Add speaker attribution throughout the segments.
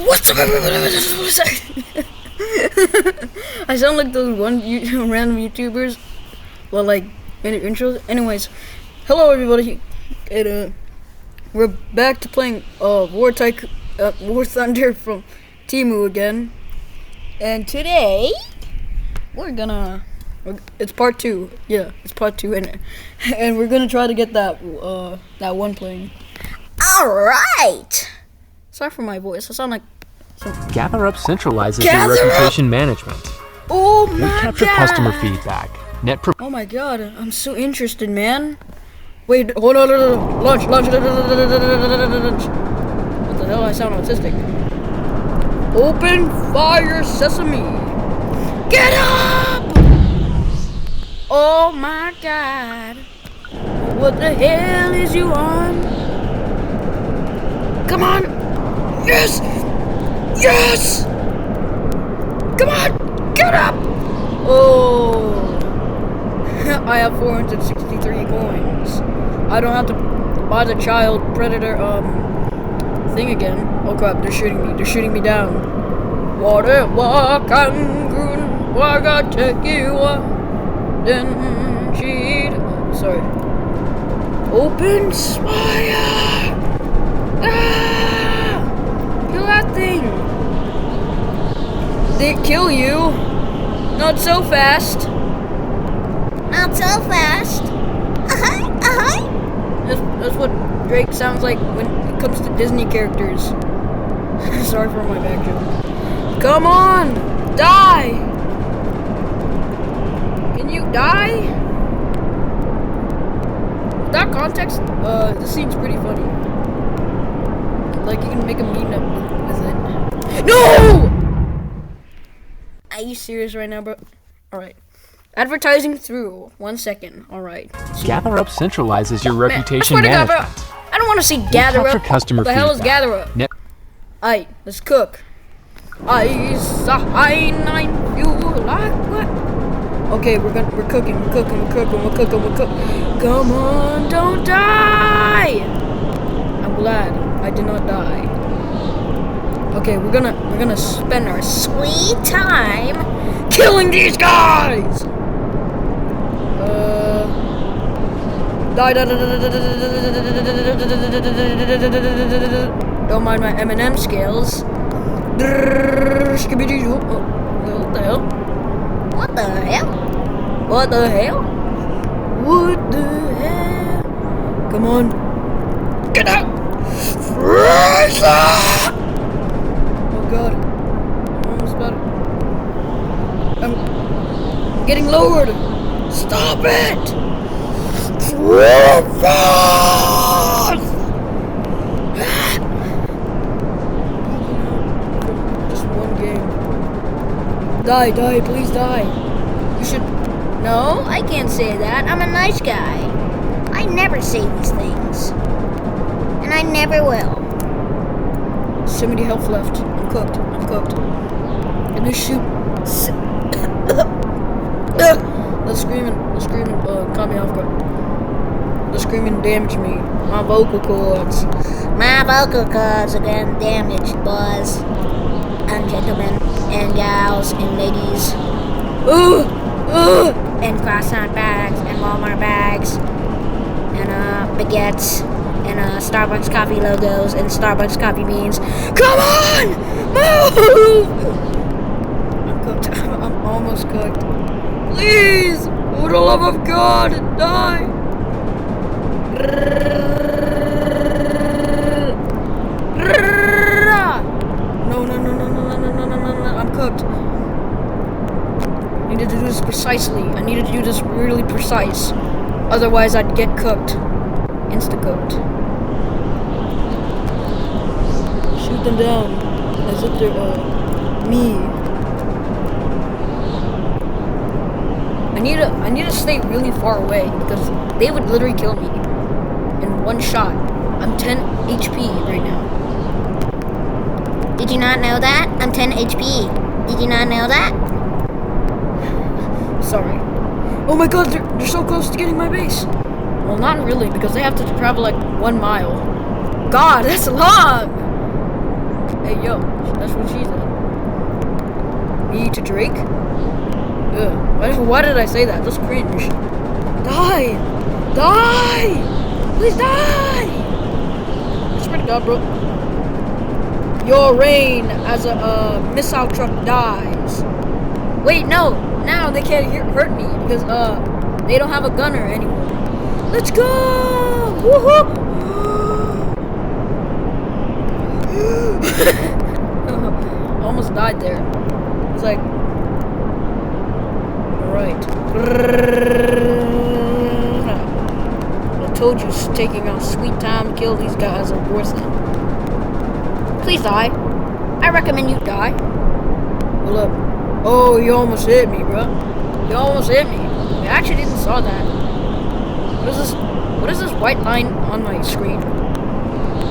Speaker 1: What's up? I sound like those random YouTubers. Well, like in their intros. Anyways, hello everybody. We're back to playing War Thunder from Temu again. And today it's part 2. Yeah, it's part 2 and we're gonna try to get that one plane. Alright! Sorry for my voice. I sound like
Speaker 2: Gather Up centralizes your reputation management.
Speaker 1: Oh my god!
Speaker 2: Capture customer feedback.
Speaker 1: Oh my god, I'm so interested, man. Wait, hold on, launch. What the hell? I sound autistic. Open fire, sesame. Get up! Oh my god. What the hell is you on? Come on! Yes! Yes! Come on! Get up! Oh! I have 463 coins. I don't have to buy the child predator thing again. Oh crap! They're shooting me. They're shooting me down. Whatever can grun, waga take you up, then cheat. Sorry. Open fire! Ah! Kill that thing! They kill you. Not so fast. Not so fast. That's what Drake sounds like when it comes to Disney characters. Sorry for my back joke. Come on! Die! Can you die? With that context, this scene's pretty funny. Like, you can make a meme with it. No! Are you serious right now, bro? Alright. Advertising through. 1 second. Alright.
Speaker 2: Gather Up centralizes your reputation
Speaker 1: I swear to
Speaker 2: management.
Speaker 1: God, bro, I don't want to see Gather Up.
Speaker 2: Customer
Speaker 1: What the hell is
Speaker 2: feedback.
Speaker 1: Gather Up? Alright, let's cook. I feel like what? Okay, we're cooking. Come on, don't die! I'm glad I did not die. Okay, we're gonna spend our sweet time killing these guys! Die. Don't mind my M&M scales. What the hell? What the hell? What the hell? What the hell? Come on. Get out! Freeze! Oh god. I'm almost about it. I'm getting lowered. Stop it! Just one game. Die, please die. You should. No, I can't say that. I'm a nice guy. I never say these things. And I never will. So many health left. I'm cooked. Let me shoot. The screaming, caught me off guard. The screaming damaged me. My vocal cords are getting damaged, boys and gentlemen and gals and ladies. And croissant bags and Walmart bags and baguettes and Starbucks coffee logos and Starbucks coffee beans. Come on! Move! I'm cooked. I'm almost cooked. Please! For the love of God, die! No, I'm cooked. I needed to do this precisely. I needed to do this really precise. Otherwise, I'd get cooked. Insta-cooked. Shoot them down. As if they're, me. I need to stay really far away because they would literally kill me in one shot. I'm 10 HP right now. Did you not know that? I'm 10 HP. Did you not know that? Sorry. Oh my god, they're so close to getting my base. Well, not really because they have to travel like 1 mile. God, that's long. Hey, yo, that's what she said. Me to Drake? Ugh. Why did I say that? That's cringe. Die! Die! Please die! I swear to God, bro. Your reign as a missile truck dies. Wait, no. Now they can't hurt me because they don't have a gunner anymore. Let's go! Woohoo! I almost died there. It's like, alright. I told you taking our sweet time to kill these guys are worth it. Please die. I recommend you die. Hold up. Oh, you almost hit me, bro. You almost hit me. I actually didn't saw that. What is this? What is this white line on my screen?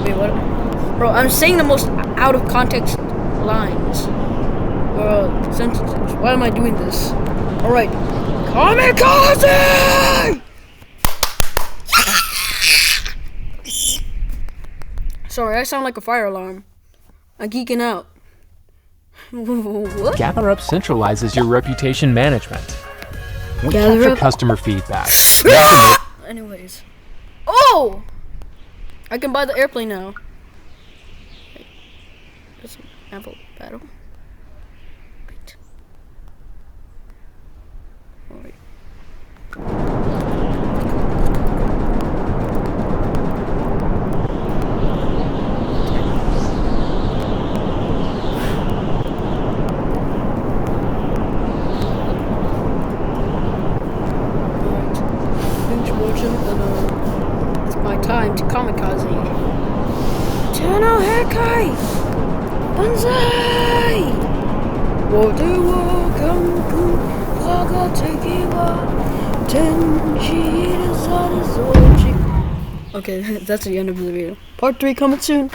Speaker 1: Wait, what? Bro, I'm saying the most out of context lines. Sentences. Why am I doing this? Alright. Kamikaze! Sorry, I sound like a fire alarm. I'm geeking out. What?
Speaker 2: Gather Up centralizes your reputation management. We
Speaker 1: Gather
Speaker 2: capture
Speaker 1: Up?
Speaker 2: customer feedback.
Speaker 1: Anyways. Oh! I can buy the airplane now. There's some apple battle. Wait. Alright. It's my time to kamikaze. Channel Hekai! Banzai! Okay, that's the end of the video. Part 3 coming soon.